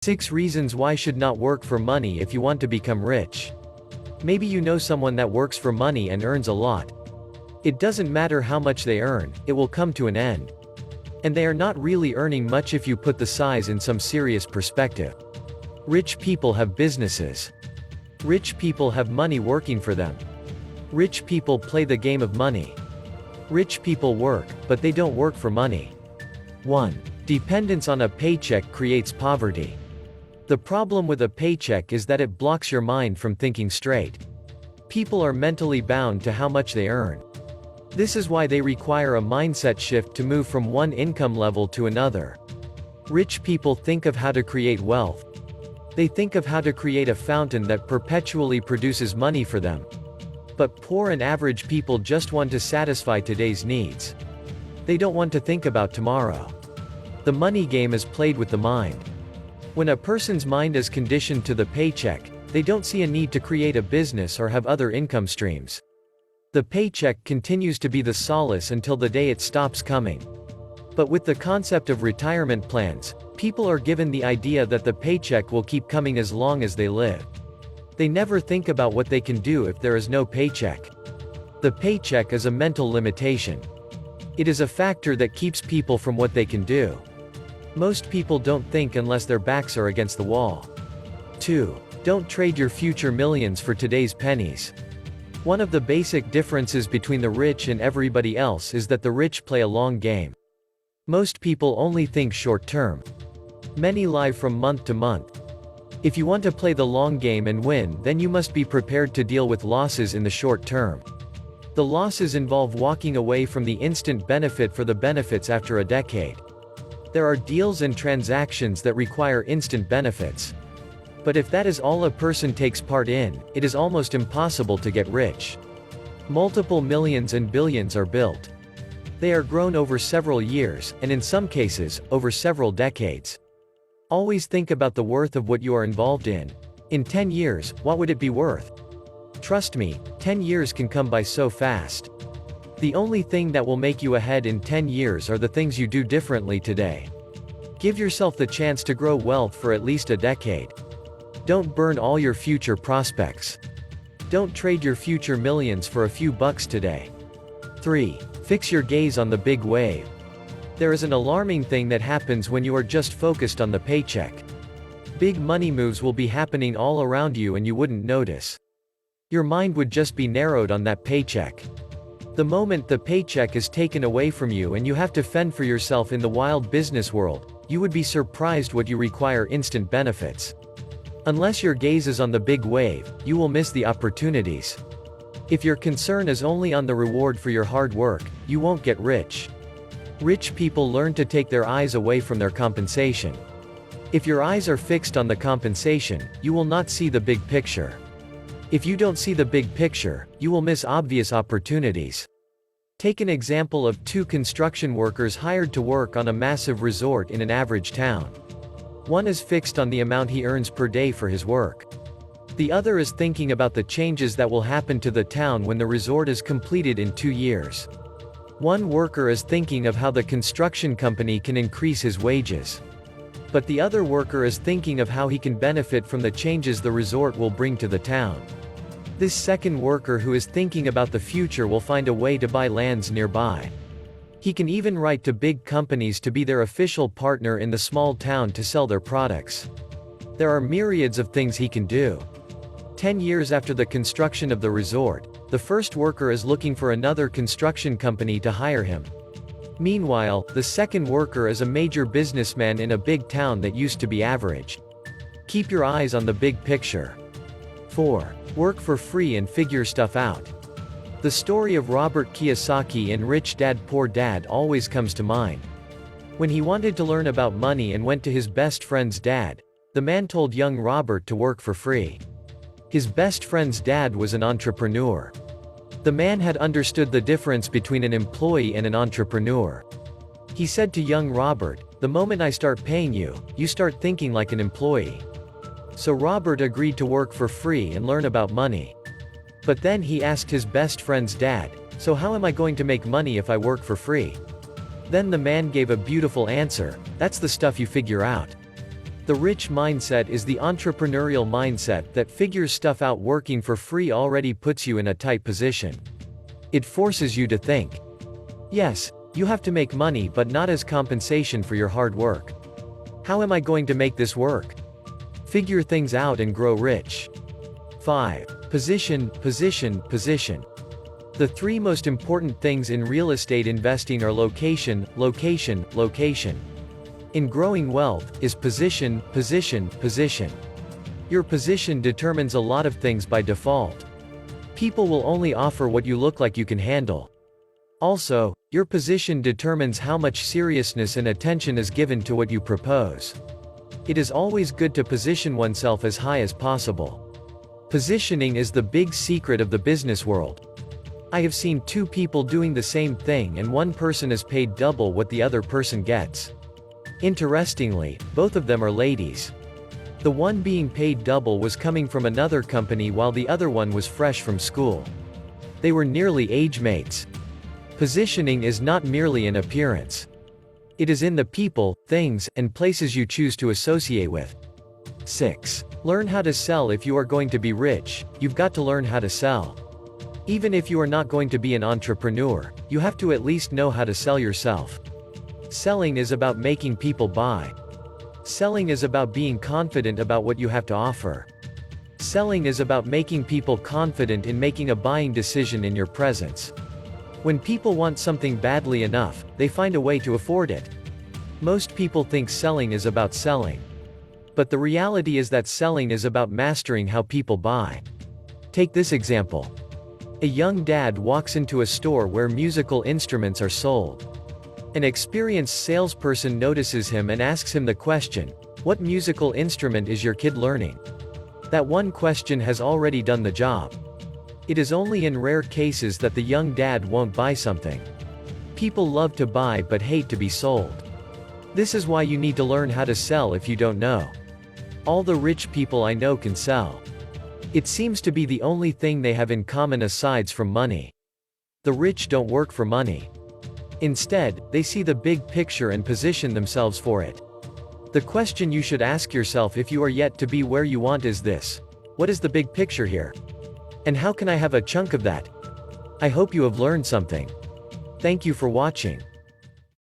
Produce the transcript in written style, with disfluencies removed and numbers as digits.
6 reasons why should not work for money if you want to become rich. Maybe you know someone that works for money and earns a lot. It doesn't matter how much they earn, it will come to an end. And they are not really earning much if you put the size in some serious perspective. Rich people have businesses. Rich people have money working for them. Rich people play the game of money. Rich people work, but they don't work for money. 1. Dependence on a paycheck creates poverty. The problem with a paycheck is that it blocks your mind from thinking straight. People are mentally bound to how much they earn. This is why they require a mindset shift to move from one income level to another. Rich people think of how to create wealth. They think of how to create a fountain that perpetually produces money for them. But poor and average people just want to satisfy today's needs. They don't want to think about tomorrow. The money game is played with the mind. When a person's mind is conditioned to the paycheck, they don't see a need to create a business or have other income streams. The paycheck continues to be the solace until the day it stops coming. But with the concept of retirement plans, people are given the idea that the paycheck will keep coming as long as they live. They never think about what they can do if there is no paycheck. The paycheck is a mental limitation. It is a factor that keeps people from what they can do. Most people don't think unless their backs are against the wall. 2. Don't trade your future millions for today's pennies. One of the basic differences between the rich and everybody else is that the rich play a long game. Most people only think short term. Many live from month to month. If you want to play the long game and win, then you must be prepared to deal with losses in the short term. The losses involve walking away from the instant benefit for the benefits after a decade. There are deals and transactions that require instant benefits. But if that is all a person takes part in, it is almost impossible to get rich. Multiple millions and billions are built. They are grown over several years, and in some cases, over several decades. Always think about the worth of what you are involved in. In 10 years, what would it be worth? Trust me, 10 years can come by so fast. The only thing that will make you ahead in 10 years are the things you do differently today. Give yourself the chance to grow wealth for at least a decade. Don't burn all your future prospects. Don't trade your future millions for a few bucks today. 3. Fix your gaze on the big wave. There is an alarming thing that happens when you are just focused on the paycheck. Big money moves will be happening all around you and you wouldn't notice. Your mind would just be narrowed on that paycheck. The moment the paycheck is taken away from you and you have to fend for yourself in the wild business world, you would be surprised what you require instant benefits. Unless your gaze is on the big wave, you will miss the opportunities. If your concern is only on the reward for your hard work, you won't get rich. Rich people learn to take their eyes away from their compensation. If your eyes are fixed on the compensation, you will not see the big picture. If you don't see the big picture, you will miss obvious opportunities. Take an example of 2 construction workers hired to work on a massive resort in an average town. One is fixed on the amount he earns per day for his work. The other is thinking about the changes that will happen to the town when the resort is completed in 2 years. One worker is thinking of how the construction company can increase his wages. But the other worker is thinking of how he can benefit from the changes the resort will bring to the town. This second worker who is thinking about the future will find a way to buy lands nearby. He can even write to big companies to be their official partner in the small town to sell their products. There are myriads of things he can do. 10 years after the construction of the resort, the first worker is looking for another construction company to hire him. Meanwhile, the second worker is a major businessman in a big town that used to be average. Keep your eyes on the big picture. 4. Work for free and figure stuff out. The story of Robert Kiyosaki in Rich Dad Poor Dad always comes to mind. When he wanted to learn about money and went to his best friend's dad, the man told young Robert to work for free. His best friend's dad was an entrepreneur. The man had understood the difference between an employee and an entrepreneur. He said to young Robert, "The moment I start paying you, you start thinking like an employee." So Robert agreed to work for free and learn about money. But then he asked his best friend's dad, "So how am I going to make money if I work for free?" Then the man gave a beautiful answer, "That's the stuff you figure out." The rich mindset is the entrepreneurial mindset that figures stuff out. Working for free already puts you in a tight position. It forces you to think. Yes, you have to make money, but not as compensation for your hard work. How am I going to make this work? Figure things out and grow rich. 5. Position, position, position. The three most important things in real estate investing are location, location, location. In growing wealth, is position, position, position. Your position determines a lot of things by default. People will only offer what you look like you can handle. Also, your position determines how much seriousness and attention is given to what you propose. It is always good to position oneself as high as possible. Positioning is the big secret of the business world. I have seen two people doing the same thing and one person is paid double what the other person gets. Interestingly, both of them are ladies. The one being paid double was coming from another company while the other one was fresh from school. They were nearly age mates. Positioning is not merely an appearance. It is in the people, things, and places you choose to associate with. 6. Learn how to sell. If you are going to be rich, you've got to learn how to sell. Even if you are not going to be an entrepreneur, you have to at least know how to sell yourself. Selling is about making people buy. Selling is about being confident about what you have to offer. Selling is about making people confident in making a buying decision in your presence. When people want something badly enough, they find a way to afford it. Most people think selling is about selling. But the reality is that selling is about mastering how people buy. Take this example. A young dad walks into a store where musical instruments are sold. An experienced salesperson notices him and asks him the question, "What musical instrument is your kid learning?" That one question has already done the job. It is only in rare cases that the young dad won't buy something. People love to buy but hate to be sold. This is why you need to learn how to sell if you don't know. All the rich people I know can sell. It seems to be the only thing they have in common aside from money. The rich don't work for money. Instead, they see the big picture and position themselves for it. The question you should ask yourself if you are yet to be where you want is this: what is the big picture here? And how can I have a chunk of that? I hope you have learned something. Thank you for watching.